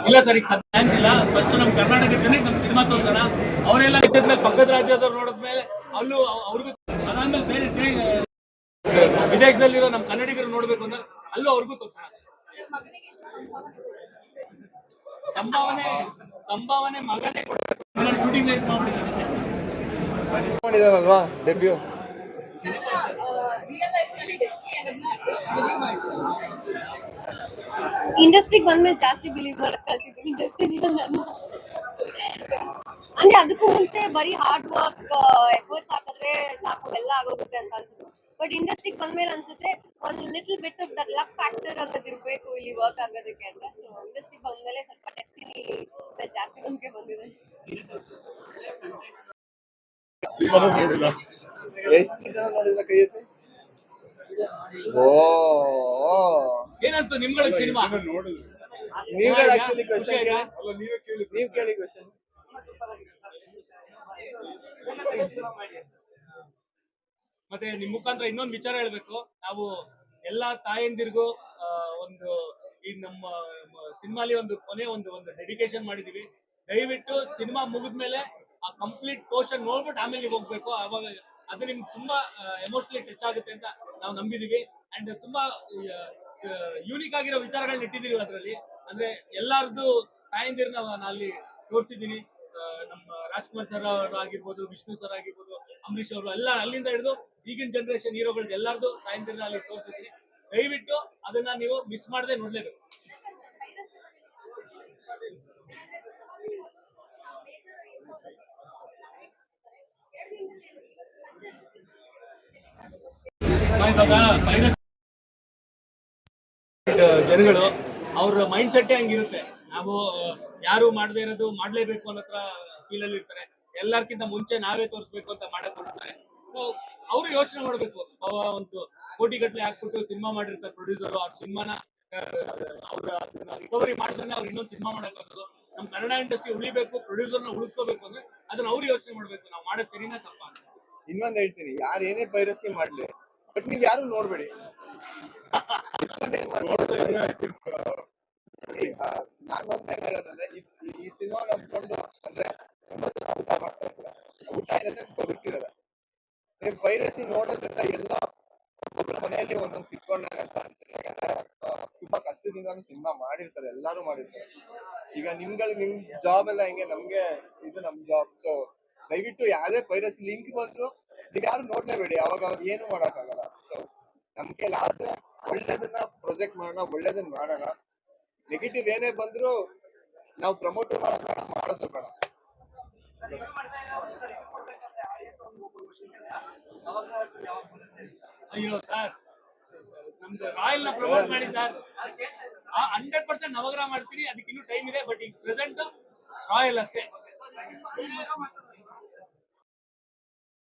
ಇಲ್ಲ ಸರ್, ಈಗ ಚಾನ್ಸ್ ಇಲ್ಲ. ಫಸ್ಟ್ ನಮ್ಮ ಕರ್ನಾಟಕ ಜನಕ್ಕೆ ನಮ್ಮ ಸಿನಿಮಾ ತೋರಿಸೋಣ. ಅವರೆಲ್ಲ ಮೇಲೆ ಪಕ್ಕದ ರಾಜ್ಯದವ್ರು ನೋಡಿದ್ಮೇಲೆ ಅಲ್ಲೂ ಅವ್ರಿಗೂ, ಅದಾದ್ಮೇಲೆ ಬೇರೆ ವಿದೇಶದಲ್ಲಿರೋ ನಮ್ಮ ಕನ್ನಡಿಗರು ನೋಡ್ಬೇಕು ಅಂದ್ರೆ ಅಲ್ಲೂ ಅವ್ರಿಗೂ ತೋರಿಸೋಣ. ಸಂಭಾವನೆ ಮಗನೇ ಕೊಡ್ಬೇಕು. ಶೂಟಿಂಗ್ ವೇಸ್ಟ್ ಮಾಡಿದಾರಲ್ವಾ ಡೆಬ್ಯೂ. ಇಂಡಸ್ಟ್ರಿಗೆ ಬಂದ್ಮೇಲೆ ಜಾಸ್ತಿ ಬಿಲೀವ್ ಮಾಡಕ್ ಕಲ್ತಿದ್ದೀನಿ ಇಂಡಸ್ಟ್ರಿ. ಅಂದ್ರೆ ಅದಕ್ಕೂ ಮುಂಚೆ ಬರೀ ಹಾರ್ಡ್ ವರ್ಕ್ ಎಫರ್ಟ್ಸ್ ಹಾಕಿದ್ರೆ ಸಾಕು ಎಲ್ಲ ಆಗೋಗುತ್ತೆ ಅಂತ ಅನ್ಸುತ್ತೆ. ಬಟ್ ಇಂಡಸ್ಟ್ರಿಗೆ ಬಂದ್ಮೇಲೆ ಅನ್ಸುತ್ತೆ ಒಂದು little bit of that luck factor ಅನ್ನೋದು ಇರ್ಬೇಕು ಇಲ್ಲಿ ವರ್ಕ್ ಆಗೋದಕ್ಕೆ ಅಂತ. ಸೊ ಇಂಡಸ್ಟ್ರಿಗೆ ಬಂದ್ಮೇಲೆ ಸ್ವಲ್ಪ ಡೆಸ್ಟಿನಿ ಜಾಸ್ತಿ ನಂಬಿಕೆ ಬಂದಿದೆ. ಎಷ್ಟು ಜನ ನೋಡಿದ್ರ ಕೈ ಎತ್ತಿ? ಓ ಏನಾಯ್ತು ನಿಮ್ಗಳಿಗೆ ಸಿನಿಮಾ ನೋಡಿದ್ರು? ನೀವೇ ಆಕ್ಚುಲಿ ಕ್ವೆಶ್ಚನ್ ನೀವು ಕೇಳಿ ಕ್ವೆಶ್ಚನ್. ಮತ್ತೆ ನಿಮ್ ಮುಖಾಂತರ ಇನ್ನೊಂದು ವಿಚಾರ ಹೇಳ್ಬೇಕು. ನಾವು ಎಲ್ಲಾ ತಾಯಂದಿರಿಗೂ ಒಂದು ಈ ನಮ್ಮ ಸಿನಿಮಾಲಿ ಒಂದು ಕೊನೆ ಒಂದು ಡೆಡಿಕೇಶನ್ ಮಾಡಿದೀವಿ. ದಯವಿಟ್ಟು ಸಿನಿಮಾ ಮುಗಿದ್ಮೇಲೆ ಆ ಕಂಪ್ಲೀಟ್ ಪೋರ್ಷನ್ ನೋಡ್ಬಿಟ್ಟು ಆಮೇಲೆ ನೀವು ಹೋಗ್ಬೇಕು. ಅವಾಗ ಅದು ನಿಮ್ಗೆ ತುಂಬಾ ಎಮೋಷನಲಿ ಟಚ್ ಆಗುತ್ತೆ ಅಂತ ನಾವು ನಂಬಿದೀವಿ. ಅಂಡ್ ತುಂಬಾ ಯೂನಿಕ್ ಆಗಿರೋ ವಿಚಾರಗಳನ್ನ ಇಟ್ಟಿದೀವಿ ಅದರಲ್ಲಿ. ಅಂದ್ರೆ ಎಲ್ಲಾರ್ದು ತಾಯಂದಿರನ್ನ ನಾನು ಅಲ್ಲಿ ತೋರಿಸಿದ್ದೀನಿ. ನಮ್ಮ ರಾಜ್ಕುಮಾರ್ ಸರ್ ಅವರು ಆಗಿರ್ಬೋದು, ವಿಷ್ಣು ಸರ್ ಆಗಿರ್ಬೋದು, ಅಂಬರೀಶ್ ಅವರು ಎಲ್ಲ ಅಲ್ಲಿಂದ ಹಿಡಿದು ಈಗಿನ ಜನರೇಷನ್ ಹೀರೋಗಳು ಎಲ್ಲಾರ್ದು ತಾಯಂದಿರನ್ನ ಅಲ್ಲಿ ತೋರಿಸಿದ್ದೀನಿ. ದಯವಿಟ್ಟು ಅದನ್ನ ನೀವು ಮಿಸ್ ಮಾಡದೆ ನೋಡ್ಲೇಬೇಕು. ಜನಗಳು ಅವ್ರ ಮೈಂಡ್ ಸೆಟ್ ಹಂಗಿರುತ್ತೆ. ನಾವು ಯಾರು ಮಾಡದೇ ಇರೋದು ಮಾಡ್ಲೇಬೇಕು ಅನ್ನೋ ಫೀಲ್ ಅಲ್ಲಿ ಇರ್ತಾರೆ. ಎಲ್ಲರಿಗಿಂತ ಮುಂಚೆ ನಾವೇ ತೋರಿಸ್ಬೇಕು ಅಂತ ಮಾಡಕ್ ಹೊರಡ್ತಾರೆ. ಅವರು ಯೋಚನೆ ಮಾಡ್ಬೇಕು. ಒಂದು ಕೋಟಿ ಗಟ್ಟಲೆ ಹಾಕ್ಬಿಟ್ಟು ಸಿನಿಮಾ ಮಾಡಿರ್ತಾರೆ ಪ್ರೊಡ್ಯೂಸರ್. ಅವ್ರ ಸಿನಿಮಾನ ಅವ್ರ ರಿಕವರಿ ಮಾಡಿದ್ರೆ ಅವ್ರು ಇನ್ನೊಂದು ಸಿನಿಮಾ ಮಾಡಕ್ಕಾಗೋದು. ನಮ್ ಕನ್ನಡ ಇಂಡಸ್ಟ್ರಿ ಉಳಿಬೇಕು, ಪ್ರೊಡ್ಯೂಸರ್ನ ಉಳಿಸ್ಕೋಬೇಕು ಅಂದ್ರೆ ಅದನ್ನ ಅವ್ರು ಯೋಚನೆ ಮಾಡ್ಬೇಕು. ನಾವು ಮಾಡೋದು ಸರಿನಾ ತಪ್ಪ ಅಂತ. ಇನ್ನೊಂದು ಹೇಳ್ತೀನಿ, ಯಾರು ಏನೇ ಪೈರಸಿ ಮಾಡ್ಲಿ ಬಟ್ ನೀವ್ ಯಾರು ನೋಡ್ಬೇಡಿ. ನಾನು ಒಂದ್ ಹೇಳೋದಂದ್ರೆ ಈ ಸಿನಿಮಾ ನಂಬ್ಕೊಂಡು ಅಂದ್ರೆ ಊಟ ಮಾಡ್ತಾ ಇರ್ತಾರೆ, ಊಟ ಇರೋದೇ ಬದುಕಿರಲ್ಲ. ನೀವು ಪೈರಸಿ ನೋಡೋದ್ರಿಂದ ಎಲ್ಲ ಒಬ್ಬೊಬ್ಬರ ಮನೆಯಲ್ಲಿ ಒಂದೊಂದು ಕಿತ್ಕೊಂಡಾಗ ಅಂತ ಅನ್ಸುತ್ತೆ. ಯಾಕಂದ್ರೆ ತುಂಬಾ ಕಷ್ಟದಿಂದ ಸಿನಿಮಾ ಮಾಡಿರ್ತಾರೆ, ಎಲ್ಲಾರು ಮಾಡಿರ್ತಾರೆ. ಈಗ ನಿಮ್ ಜಾಬ್ ಎಲ್ಲ ಹೆಂಗೆ, ನಮ್ಗೆ ಇದು ನಮ್ ಜಾಬ್. ಸೊ ದಯವಿಟ್ಟು ಯಾವ್ದೇ ಪೈರಸಿ ಲಿಂಕ್ ಬಂದ್ರು ನೀವು ಯಾರು ನೋಡ್ಲೇಬೇಡಿ. ಅವಾಗ ಏನು ಮಾಡಕ್ಕಾಗಲ್ಲ. ಸೊ ನಮ್ ಕೈಲಿ ಆದ್ರೆ ಒಳ್ಳೇದನ್ನ ಪ್ರೊಜೆಕ್ಟ್ ಮಾಡೋಣ, ಒಳ್ಳೇದನ್ನ ಮಾಡೋಣ. ನೆಗೆಟಿವ್ ಏನೇ ಬಂದ್ರು ನಾವು ಪ್ರಮೋಟ್ ಮಾಡೋದು ಬೇಡ, ಮಾಡೋದು ಬೇಡ. ಅಯ್ಯೋ ಸರ್, ನಮ್ದು ರಾಯಲ್ ನ ಪ್ರಮೋಟ್ ಮಾಡಿ ಸರ್. 100% ನವಗ್ರಹ ಮಾಡ್ತೀರಿ, ಅದಕ್ಕೆ ಇನ್ನೂ ಟೈಮ್ ಇದೆ. ಬಟ್ ಈಗ ಪ್ರೆಸೆಂಟ್ ರಾಯಲ್ ಅಷ್ಟೇ.